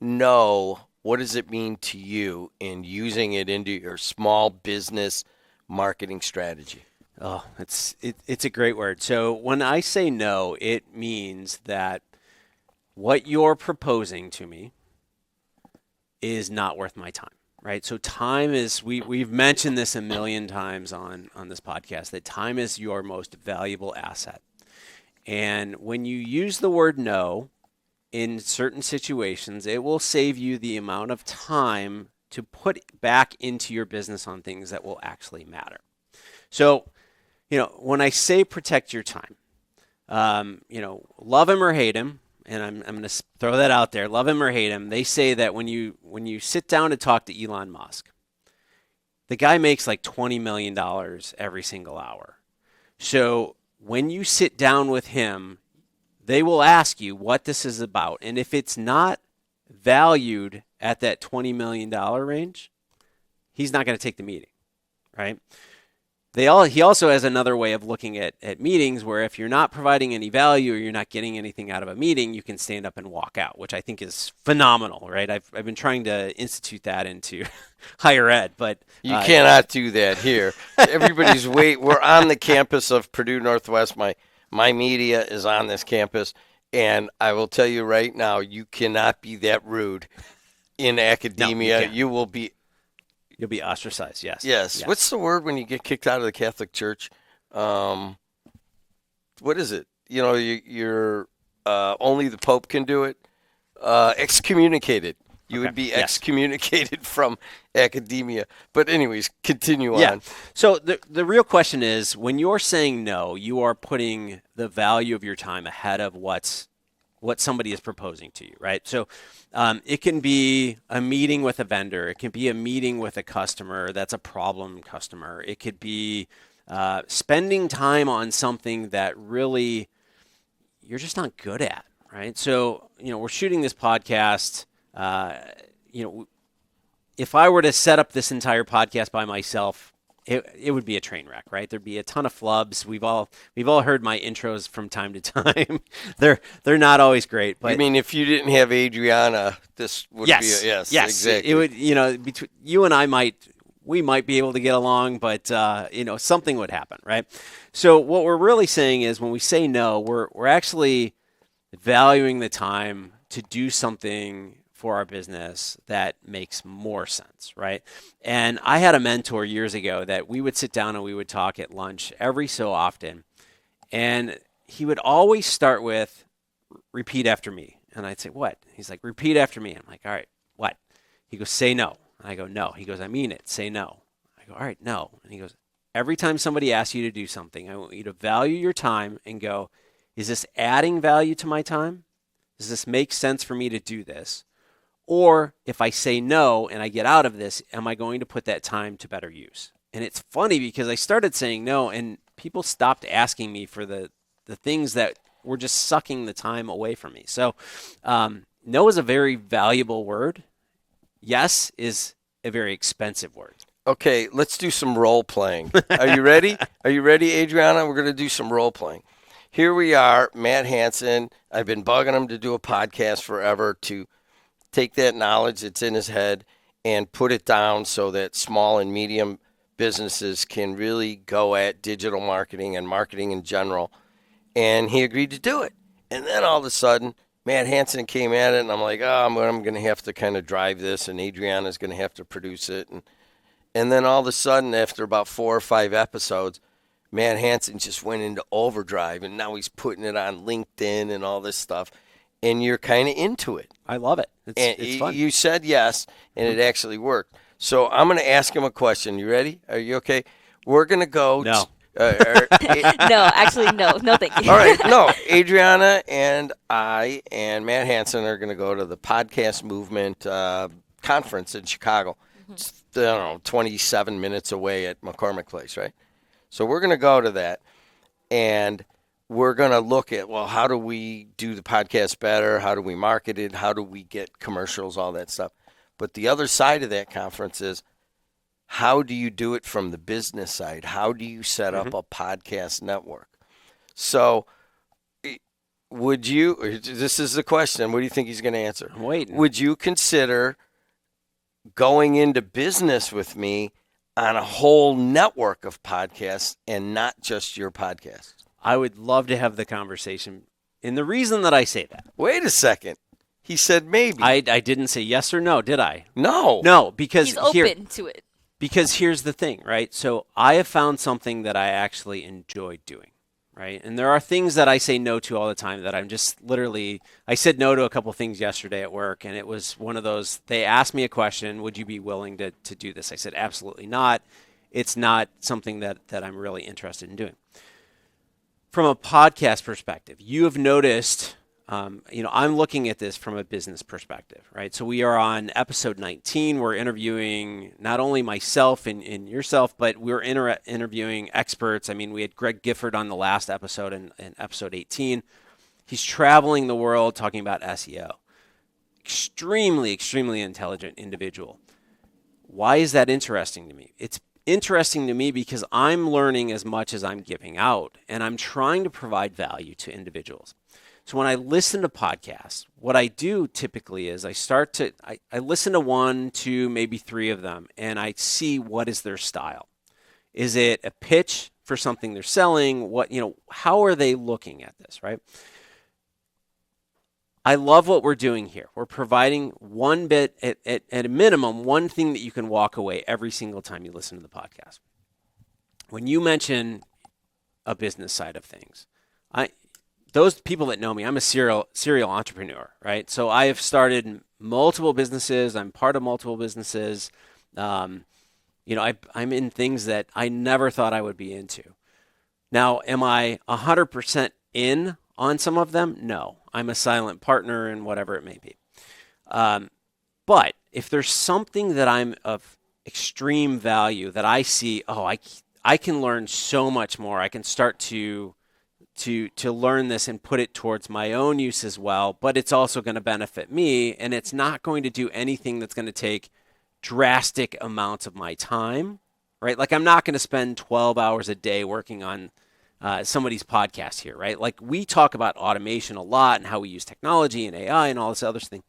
no, what does it mean to you in using it into your small business marketing strategy? Oh, it's a great word. So when I say no, it means that what you're proposing to me is not worth my time, right? So time is, we've mentioned this a million times on this podcast, that time is your most valuable asset. And when you use the word no in certain situations, it will save you the amount of time to put back into your business on things that will actually matter. So, when I say protect your time, love him or hate him, and I'm going to throw that out there, love him or hate him, they say that when you sit down to talk to Elon Musk, the guy makes like $20 million every single hour. So when you sit down with him, they will ask you what this is about. And if it's not valued at that $20 million range, he's not going to take the meeting, right? He also has another way of looking at meetings where if you're not providing any value or you're not getting anything out of a meeting, you can stand up and walk out, which I think is phenomenal, right? I've been trying to institute that into higher ed, but you cannot do that here. Everybody's we're on the campus of Purdue Northwest. My media is on this campus, and I will tell you right now, you cannot be that rude in academia. No, you will be. You'll be ostracized, yes. Yes. What's the word when you get kicked out of the Catholic Church? What is it? You're only the Pope can do it. Excommunicated. You would be excommunicated from academia. But anyways, continue on. So the real question is, when you're saying no, you are putting the value of your time ahead of what somebody is proposing to you, right? So it can be a meeting with a vendor. It can be a meeting with a customer that's a problem customer. It could be spending time on something that really you're just not good at, right? So, we're shooting this podcast. If I were to set up this entire podcast by myself, it would be a train wreck, right? There'd be a ton of flubs. We've all heard my intros from time to time. They're not always great. But I mean, if you didn't have Adriana, this would be yes, exactly. It would, between you and I might be able to get along, but something would happen, right? So what we're really saying is when we say no, we're actually valuing the time to do something for our business that makes more sense, right? And I had a mentor years ago that we would sit down and we would talk at lunch every so often. And he would always start with, repeat after me. And I'd say, what? He's like, repeat after me. I'm like, all right, what? He goes, say no. And I go, no. He goes, I mean it. Say no. I go, all right, no. And he goes, every time somebody asks you to do something, I want you to value your time and go, is this adding value to my time? Does this make sense for me to do this? Or if I say no and I get out of this, am I going to put that time to better use? And it's funny because I started saying no and people stopped asking me for the things that were just sucking the time away from me. So no is a very valuable word. Yes is a very expensive word. Okay, let's do some role playing. Are you ready? Are you ready, Adriana? We're going to do some role playing. Here we are, Matt Hansen. I've been bugging him to do a podcast forever to take that knowledge that's in his head and put it down so that small and medium businesses can really go at digital marketing and marketing in general. And he agreed to do it. And then all of a sudden, Matt Hansen came at it, and I'm like, I'm going to have to kind of drive this, and Adriana's going to have to produce it. And then all of a sudden, after about 4 or 5 episodes, Matt Hansen just went into overdrive, and now he's putting it on LinkedIn and all this stuff. And you're kind of into it. I love it. It's fun. You said yes, and it actually worked. So I'm going to ask him a question. You ready? Are you okay? We're going to go. No. No, actually, no. No, thank you. All right. No, Adriana and I and Matt Hansen are going to go to the Podcast Movement conference in Chicago. It's, 27 minutes away at McCormick Place, right? So we're going to go to that, and we're going to look at, well, how do we do the podcast better? How do we market it? How do we get commercials, all that stuff? But the other side of that conference is, how do you do it from the business side? How do you set up a podcast network? So would you, this is the question, what do you think he's going to answer? I'm waiting. Would you consider going into business with me on a whole network of podcasts and not just your podcast? I would love to have the conversation. And the reason that I say that. Wait a second. He said maybe. I didn't say yes or no, did I? No. No, because He's open to it. Because here's the thing, right? So I have found something that I actually enjoy doing, right? And there are things that I say no to all the time that I'm just literally, I said no to a couple things yesterday at work, and it was one of those, they asked me a question, would you be willing to do this? I said, absolutely not. It's not something that I'm really interested in doing. From a podcast perspective, you have noticed, I'm looking at this from a business perspective, right? So we are on episode 19. We're interviewing not only myself and yourself, but we're interviewing experts. I mean, we had Greg Gifford on the last episode in episode 18. He's traveling the world talking about SEO. Extremely, extremely intelligent individual. Why is that interesting to me? It's interesting to me because I'm learning as much as I'm giving out, and I'm trying to provide value to individuals. So when I listen to podcasts, what I do typically is I listen to 1, 2, maybe 3 of them, and I see what is their style. Is it a pitch for something they're selling? How are they looking at this, right? I love what we're doing here. We're providing one bit, at a minimum, one thing that you can walk away every single time you listen to the podcast. When you mention a business side of things, those people that know me, I'm a serial entrepreneur, right? So I have started multiple businesses. I'm part of multiple businesses. I'm in things that I never thought I would be into. Now, am I 100% in on some of them? No. I'm a silent partner in whatever it may be. But if there's something that I'm of extreme value that I see, I can learn so much more. I can start to learn this and put it towards my own use as well, but it's also going to benefit me, and it's not going to do anything that's going to take drastic amounts of my time, right? Like I'm not going to spend 12 hours a day working on somebody's podcast here, right? Like we talk about automation a lot and how we use technology and AI and all this other thing.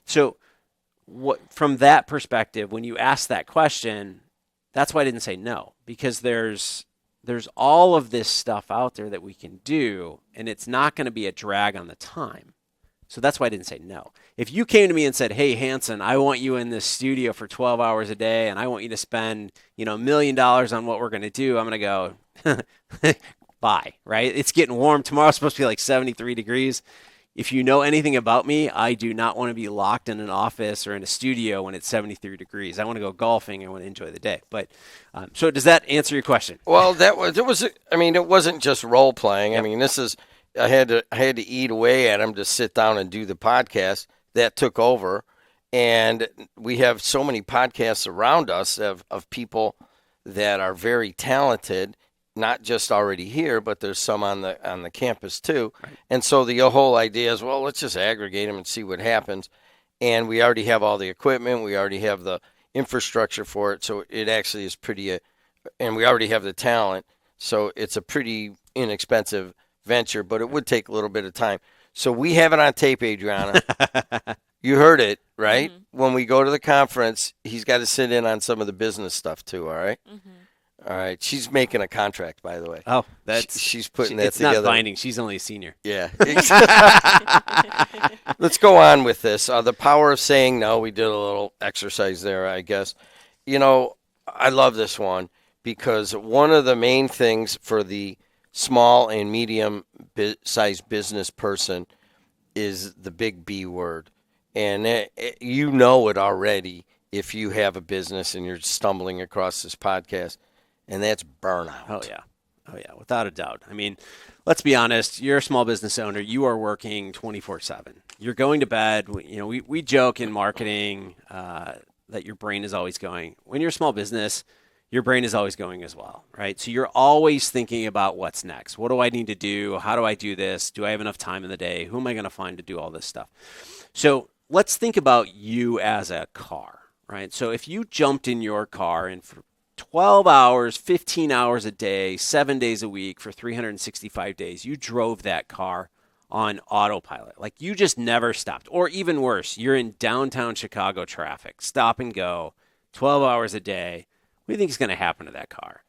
So from that perspective, when you ask that question, that's why I didn't say no, because there's all of this stuff out there that we can do, and it's not going to be a drag on the time. So that's why I didn't say no. If you came to me and said, hey, Hanson, I want you in this studio for 12 hours a day, and I want you to spend $1 million on what we're going to do, I'm going to go, bye, right? It's getting warm. Tomorrow's supposed to be like 73 degrees. If you know anything about me, I do not want to be locked in an office or in a studio when it's 73 degrees. I want to go golfing. I want to enjoy the day. But so does that answer your question? Well, it wasn't just role playing. Yep. I mean, I had to eat away at him to sit down and do the podcast. That took over, and we have so many podcasts around us of people that are very talented. Not just already here, but there's some on the campus too. Right. And so the whole idea is, well, let's just aggregate them and see what happens. And we already have all the equipment. We already have the infrastructure for it. So it actually is and we already have the talent. So it's a pretty inexpensive venture, but it would take a little bit of time. So we have it on tape, Adriana. You heard it, right? Mm-hmm. When we go to the conference, he's got to sit in on some of the business stuff too, all right? Mm-hmm. All right. She's making a contract, by the way. Oh, she's putting that together. It's not binding. She's only a senior. Yeah. Let's go on with this. The power of saying no. We did a little exercise there, I guess. I love this one because one of the main things for the small and medium sized business person is the big B word. And you know it already if you have a business and you're stumbling across this podcast. And that's burnout. Oh, yeah, without a doubt. I mean, let's be honest. You're a small business owner. You are working 24/7. You're going to bed. We joke in marketing that your brain is always going. When you're a small business, your brain is always going as well, right? So you're always thinking about what's next. What do I need to do? How do I do this? Do I have enough time in the day? Who am I going to find to do all this stuff? So let's think about you as a car, right? So if you jumped in your car and for 12 hours, 15 hours a day, 7 days a week for 365 days, you drove that car on autopilot. Like you just never stopped. Or even worse, you're in downtown Chicago traffic, stop and go, 12 hours a day. What do you think is going to happen to that car?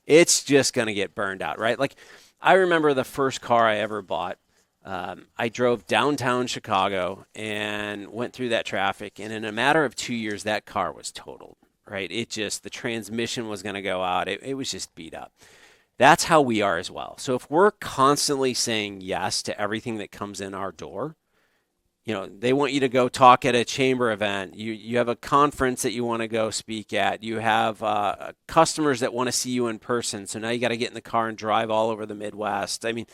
It's just going to get burned out, right? Like I remember the first car I ever bought. I drove downtown Chicago and went through that traffic. And in a matter of 2 years, that car was totaled, right? The transmission was going to go out. It was just beat up. That's how we are as well. So if we're constantly saying yes to everything that comes in our door, they want you to go talk at a chamber event. You have a conference that you want to go speak at. You have customers that want to see you in person. So now you got to get in the car and drive all over the Midwest. I mean,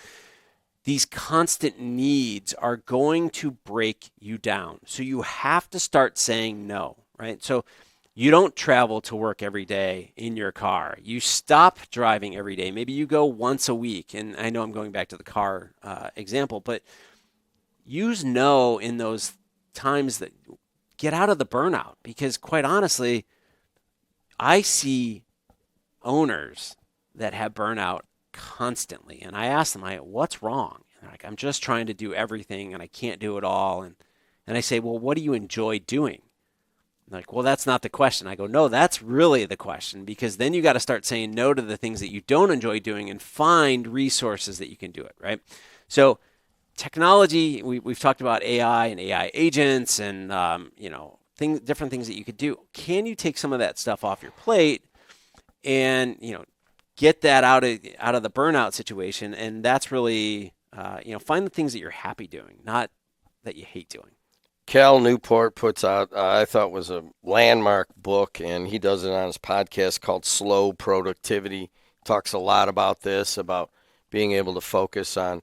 these constant needs are going to break you down. So you have to start saying no, right? So you don't travel to work every day in your car. You stop driving every day. Maybe you go once a week. And I know I'm going back to the car example, but use no in those times that get out of the burnout. Because quite honestly, I see owners that have burnout constantly. And I ask them, what's wrong? And they're like, I'm just trying to do everything and I can't do it all. And I say, well, what do you enjoy doing? Like, well, that's not the question. I go, no, that's really the question, because then you got to start saying no to the things that you don't enjoy doing and find resources that you can do it, right? So technology, we've talked about AI and AI agents and, different things that you could do. Can you take some of that stuff off your plate and, get that out of the burnout situation? And that's really, find the things that you're happy doing, not that you hate doing. Cal Newport puts out, I thought was a landmark book, and he does it on his podcast called Slow Productivity. Talks a lot about this, about being able to focus on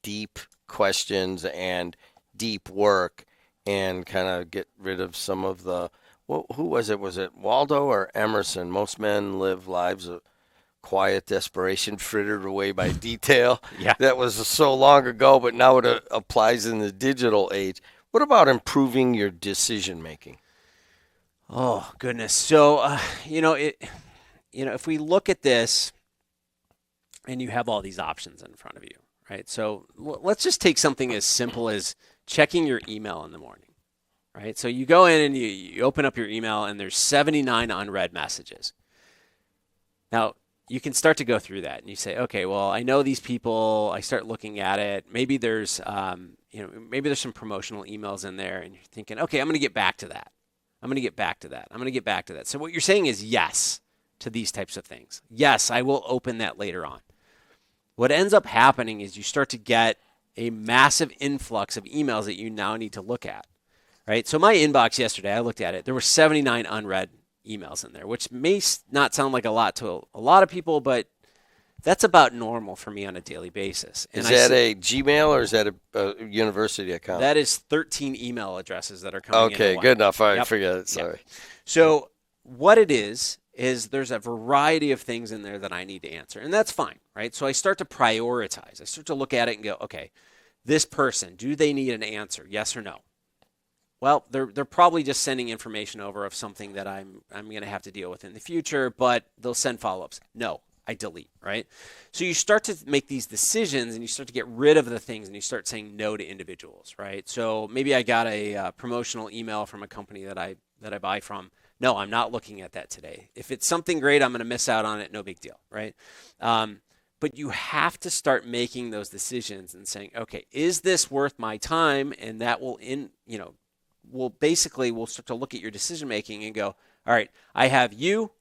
deep questions and deep work, and kind of get rid of some of the, who was it? Was it Waldo or Emerson? Most men live lives of quiet desperation, frittered away by detail. Yeah. That was so long ago, but now it applies in the digital age. What about improving your decision making? Oh, goodness. So, if we look at this and you have all these options in front of you, right? So let's just take something as simple as checking your email in the morning, right? So you go in and you open up your email and there's 79 unread messages. Now, you can start to go through that and you say, okay, well, I know these people. I start looking at it. Maybe there's, maybe there's some promotional emails in there, and you're thinking, okay, I'm going to get back to that. I'm going to get back to that. So what you're saying is yes to these types of things. Yes, I will open that later on. What ends up happening is you start to get a massive influx of emails that you now need to look at, right? So my inbox yesterday, I looked at it. There were 79 unread emails in there, which may not sound like a lot to a lot of people, but that's about normal for me on a daily basis. And is that a Gmail or is that a university account? That is 13 email addresses that are coming in. Okay, good enough. All right, forget it. Sorry. Yep. So what it is there's a variety of things in there that I need to answer, and that's fine, right? So I start to prioritize. I start to look at it and go, okay, this person, do they need an answer? Yes or no? Well, they're probably just sending information over of something that I'm going to have to deal with in the future, but they'll send follow-ups. No, I delete, right? So you start to make these decisions and you start to get rid of the things and you start saying no to individuals, right? So maybe I got a promotional email from a company that I buy from. No, I'm not looking at that today. If it's something great, I'm going to miss out on it. No big deal, right? But you have to start making those decisions and saying, okay, is this worth my time? And that will we'll start to look at your decision making and go, all right, I have you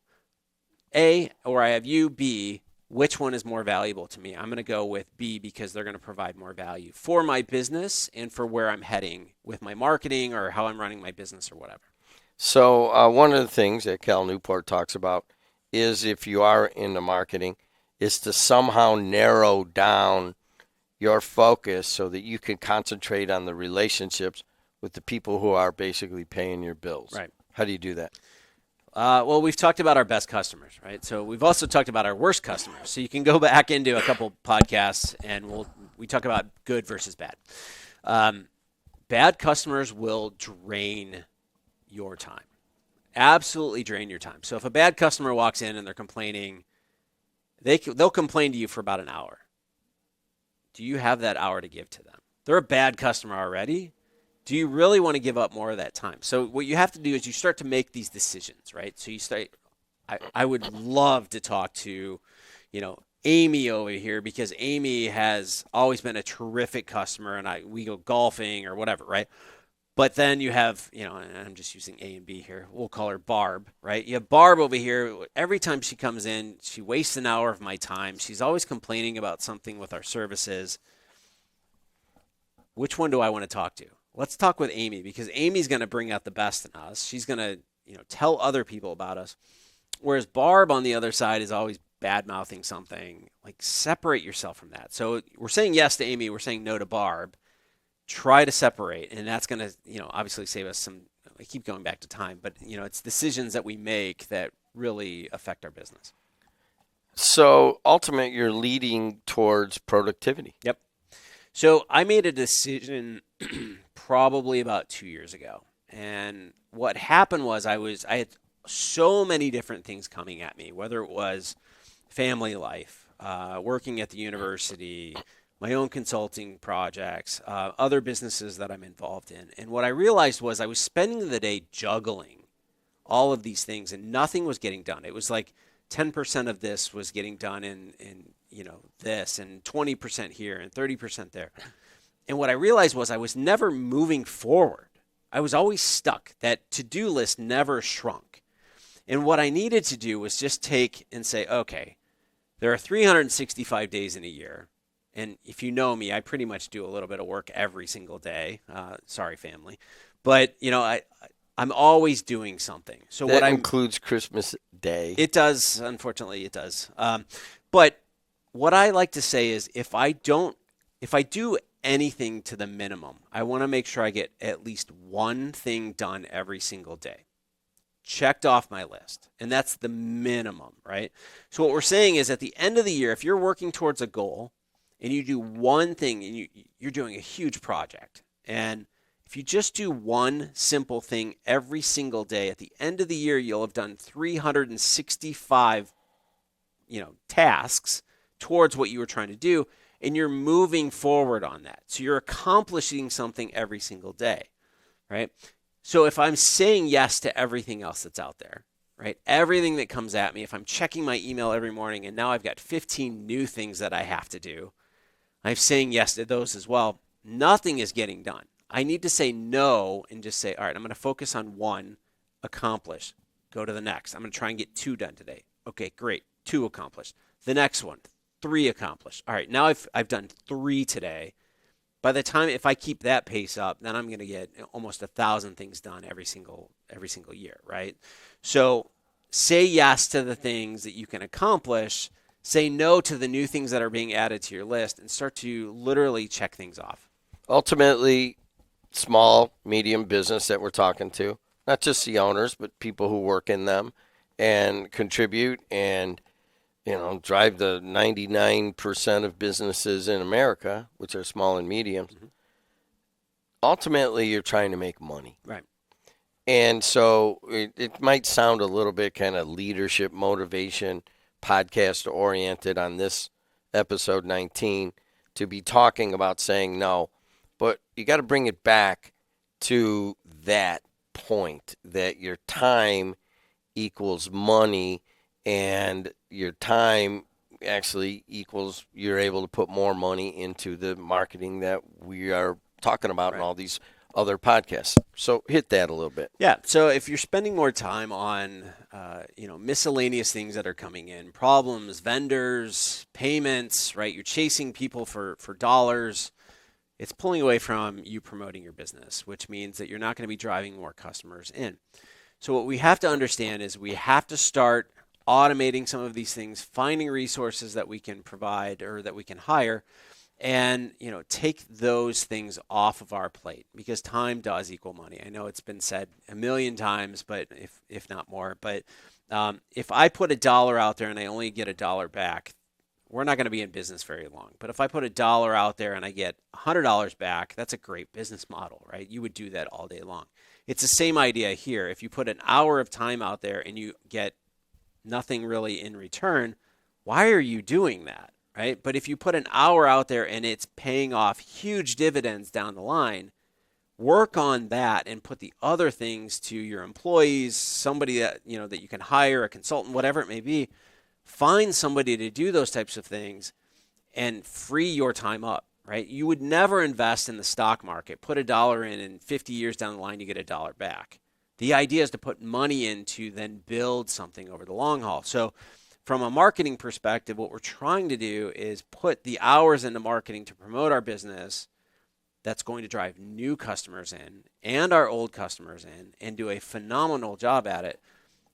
A or I have you B. Which one is more valuable to me? I'm going to go with B because they're going to provide more value for my business and for where I'm heading with my marketing or how I'm running my business or whatever. So one of the things that Cal Newport talks about is, if you are into marketing, is to somehow narrow down your focus so that you can concentrate on the relationships with the people who are basically paying your bills. Right. How do you do that? Well, we've talked about our best customers, right? So we've also talked about our worst customers. So you can go back into a couple podcasts and we talk about good versus bad. Bad customers will drain your time. Absolutely drain your time. So if a bad customer walks in and they're complaining, they'll complain to you for about an hour. do you have that hour to give to them? They're a bad customer already. Do you really want to give up more of that time? So what you have to do is you start to make these decisions, right? So you start, I would love to talk to, Amy over here, because Amy has always been a terrific customer, and we go golfing or whatever, right? But then you have, and I'm just using A and B here. We'll call her Barb, right? You have Barb over here. Every time she comes in, she wastes an hour of my time. She's always complaining about something with our services. Which one do I want to talk to? Let's talk with Amy, because Amy's going to bring out the best in us. She's going to, tell other people about us. Whereas Barb on the other side is always bad-mouthing something. Like, separate yourself from that. So we're saying yes to Amy. We're saying no to Barb. Try to separate, and that's going to, obviously save us some. I keep going back to time, but it's decisions that we make that really affect our business. So ultimately, you're leading towards productivity. Yep. So I made a decision probably about 2 years ago, and what happened was I had so many different things coming at me, whether it was family life, working at the university, my own consulting projects, other businesses that I'm involved in. And what I realized was I was spending the day juggling all of these things, and nothing was getting done. It was like 10% of this was getting done in this, and 20% here, and 30% there. And what I realized was I was never moving forward. I was always stuck. That to-do list never shrunk. And what I needed to do was just take and say, okay, there are 365 days in a year. And if you know me, I pretty much do a little bit of work every single day. Sorry, family. But, I'm always doing something. So that includes Christmas Day. It does. Unfortunately, it does. But what I like to say is if I do anything to the minimum, I want to make sure I get at least one thing done every single day. Checked off my list. And that's the minimum, right? So what we're saying is at the end of the year, if you're working towards a goal, and you do one thing, and you're doing a huge project, and if you just do one simple thing every single day, at the end of the year, you'll have done 365, tasks towards what you were trying to do, and you're moving forward on that. So you're accomplishing something every single day, right? So if I'm saying yes to everything else that's out there, right, everything that comes at me, if I'm checking my email every morning, and now I've got 15 new things that I have to do, I'm saying yes to those as well. Nothing is getting done. I need to say no and just say, all right, I'm going to focus on one, accomplish, go to the next. I'm going to try and get 2 done today. Okay, great. 2 accomplished. The next one, 3 accomplished. All right, now I've done 3 today. By the time, if I keep that pace up, then I'm going to get almost 1,000 things done every single year, right? So say yes to the things that you can accomplish. Say no to the new things that are being added to your list, and start to literally check things off. Ultimately, small, medium business that we're talking to, not just the owners, but people who work in them and contribute and, drive the 99% of businesses in America, which are small and medium. Mm-hmm. Ultimately, you're trying to make money. Right. And so it might sound a little bit kind of leadership motivation podcast oriented on this episode 19 to be talking about saying no, but you got to bring it back to that point that your time equals money, and your time actually equals you're able to put more money into the marketing that we are talking about in all these other podcasts. So hit that a little bit. Yeah. So if you're spending more time on, miscellaneous things that are coming in, problems, vendors, payments, right? You're chasing people for dollars. It's pulling away from you promoting your business, which means that you're not going to be driving more customers in. So what we have to understand is we have to start automating some of these things, finding resources that we can provide or that we can hire, and take those things off of our plate, because time does equal money. I know it's been said a million times, but if not more. But if I put $1 out there and I only get $1 back, we're not going to be in business very long. But if I put $1 out there and I get $100 back, that's a great business model, right? You would do that all day long. It's the same idea here. If you put an hour of time out there and you get nothing really in return, why are you doing that? right? But if you put an hour out there and it's paying off huge dividends down the line, work on that and put the other things to your employees, somebody that that you can hire, a consultant, whatever it may be. Find somebody to do those types of things and free your time up, right? You would never invest in the stock market, put $1 in, and 50 years down the line you get $1 back. The idea is to put money in to then build something over the long haul. So from a marketing perspective, what we're trying to do is put the hours into marketing to promote our business that's going to drive new customers in and our old customers in and do a phenomenal job at it.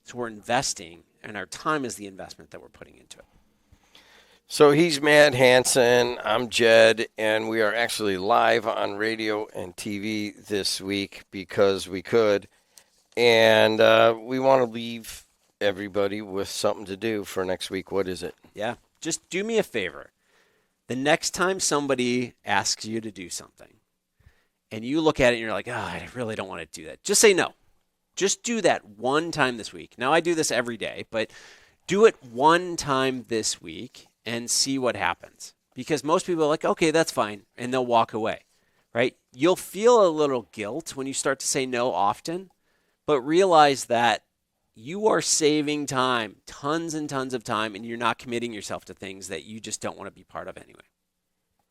So we're investing, and our time is the investment that we're putting into it. So he's Matt Hansen, I'm Jed, and we are actually live on radio and TV this week because we could. And we want to leave everybody with something to do for next week. What is it? Yeah, just do me a favor. The next time somebody asks you to do something and you look at it and you're like, I really don't want to do that, just say no. Just do that one time this week. Now, I do this every day, but do it one time this week and see what happens. Because most people are like, okay, that's fine, and they'll walk away, right? You'll feel a little guilt when you start to say no often, but realize that you are saving time, tons and tons of time, and you're not committing yourself to things that you just don't want to be part of anyway.